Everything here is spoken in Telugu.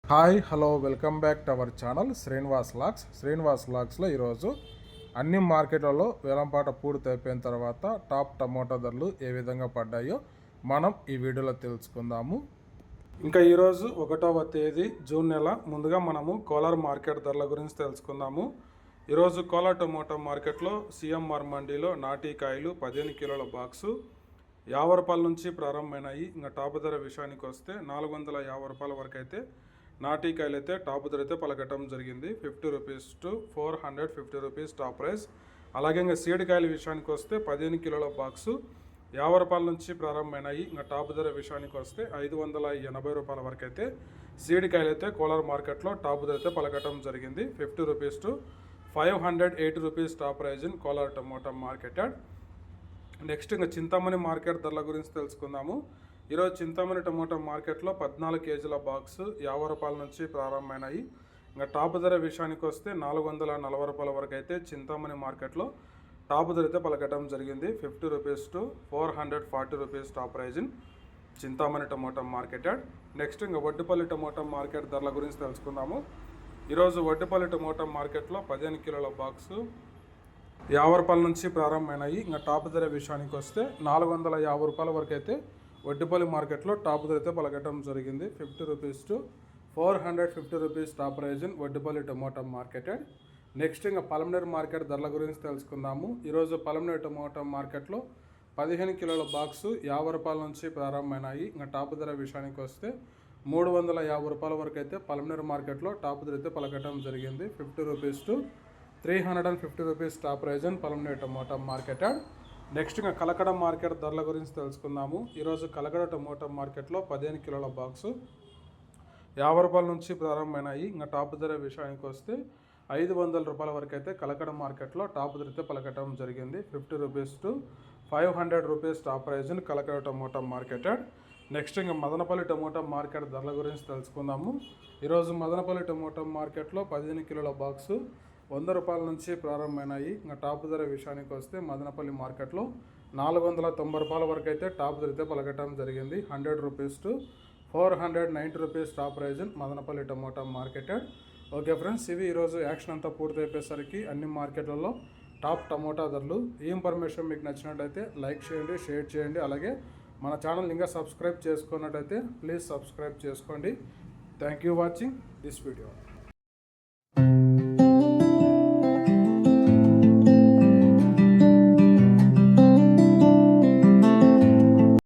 Hi hello welcome back to our channel Srinivas లాక్స్లో ఈరోజు అన్ని మార్కెట్లలో వేలంపాట పూర్తి అయిపోయిన తర్వాత టాప్ టమోటా ధరలు ఏ విధంగా పడ్డాయో మనం ఈ వీడియోలో తెలుసుకుందాము. ఇంకా ఈరోజు 1వ తేదీ జూన్ నెల. ముందుగా మనము కోలార్ మార్కెట్ ధరల గురించి తెలుసుకుందాము. ఈరోజు కోలార్ టమోటా మార్కెట్లో సిఎంఆర్ మండీలో నాటీ కాయలు 15 కిలోల బాక్సు 50 రూపాయల నుంచి ప్రారంభమైనాయి. ఇంకా టాప్ ధర విషయానికి వస్తే 450 రూపాయల వరకు అయితే నాటికాయలు అయితే టాప్ ధర అయితే పలకటం జరిగింది. 50 rupees to 450 rupees top price. అలాగే ఇంకా సీడ్కాయల విషయానికి వస్తే 15 కిలోల బాక్సు 50 రూపాయల నుంచి ప్రారంభమైనాయి. ఇంకా టాప్ ధర విషయానికి వస్తే 580 రూపాయల వరకు అయితే సీడ్కాయలు అయితే కోలార్ మార్కెట్లో టాప్ ధర అయితే పలకటం జరిగింది. 50 rupees to 580 rupees top prize in Kolar tomato marketed. Next ఇంకా చింతామణి మార్కెట్ ధరల గురించి తెలుసుకుందాము. ఈరోజు చింతామణి టమోటా మార్కెట్లో 14 కేజీల బాక్సు 50 రూపాయల నుంచి ప్రారంభమైనాయి. ఇంకా టాప్ ధర విషయానికి వస్తే 440 రూపాయల వరకు అయితే చింతామణి మార్కెట్లో టాప్ ధర అయితే పలకటం జరిగింది. 50 rupees to 440 rupees top prize in Chintamani tomato marketed. Next ఇంకా వడ్డిపల్లి టమోటా మార్కెట్ ధరల గురించి తెలుసుకుందాము. ఈరోజు వడ్డిపల్లి టమోటా మార్కెట్లో 15 కిలోల బాక్సు 50 రూపాయల నుంచి ప్రారంభమైనాయి. ఇంకా టాప్ ధర విషయానికి వస్తే 450 రూపాయల వరకు అయితే వడ్డిపల్లి మార్కెట్లో టాప్ ధర అయితే పలకటం జరిగింది. 50 rupees to 450 rupees top prize in Vaddipalli tomato marketed. Next ఇంకా పలమనేరు మార్కెట్ ధరల గురించి తెలుసుకుందాము. ఈరోజు పలమనేరు టమోటా మార్కెట్లో 15 కిలోల బాక్సు 50 రూపాయల నుంచి ప్రారంభమైనాయి. ఇంకా టాప్ ధర విషయానికి వస్తే 350 రూపాయల వరకు అయితే పలమనేరు మార్కెట్లో టాప్ ధర అయితే పలకటం జరిగింది. 50 rupees to 350 rupees top prize in Palamaneru tomato marketed. Next ఇంకా కలకడ మార్కెట్ ధరల గురించి తెలుసుకుందాము. ఈరోజు కలకడ టమోటా మార్కెట్లో 15 కిలోల బాక్సు 50 రూపాయల నుంచి ప్రారంభమైనాయి. ఇంకా టాప్ ధర విషయానికి వస్తే 500 రూపాయల వరకు అయితే కలకడ మార్కెట్లో టాప్ ధర అయితే పలకటం జరిగింది. 50 rupees to 500 rupees top prize in Kalakada tomato marketed. Next ఇంకా మదనపల్లి టమోటా మార్కెట్ ధరల గురించి తెలుసుకుందాము. ఈరోజు మదనపల్లి టమోటా మార్కెట్లో 15 కిలోల బాక్సు 100 రూపాయల నుంచి ప్రారంభమైనాయి. ఇంకా టాప్ ధర విషయానికి వస్తే మదనపల్లి మార్కెట్లో 490 రూపాయల వరకు అయితే టాప్ ధర అయితే పలకటం జరిగింది. 100 rupees to 490 rupees top prize in Madanapalli tomato marketed. Okay friends, ఇవి ఈరోజు యాక్షన్ అంతా పూర్తి అయిపోయేసరికి అన్ని మార్కెట్లలో టాప్ టమోటా ధరలు. ఈ ఇన్ఫర్మేషన్ మీకు నచ్చినట్టయితే లైక్ చేయండి, షేర్ చేయండి. అలాగే మన ఛానల్ ఇంకా సబ్స్క్రైబ్ చేసుకున్నట్టయితే ప్లీజ్ సబ్స్క్రైబ్ చేసుకోండి. Thank you watching this video.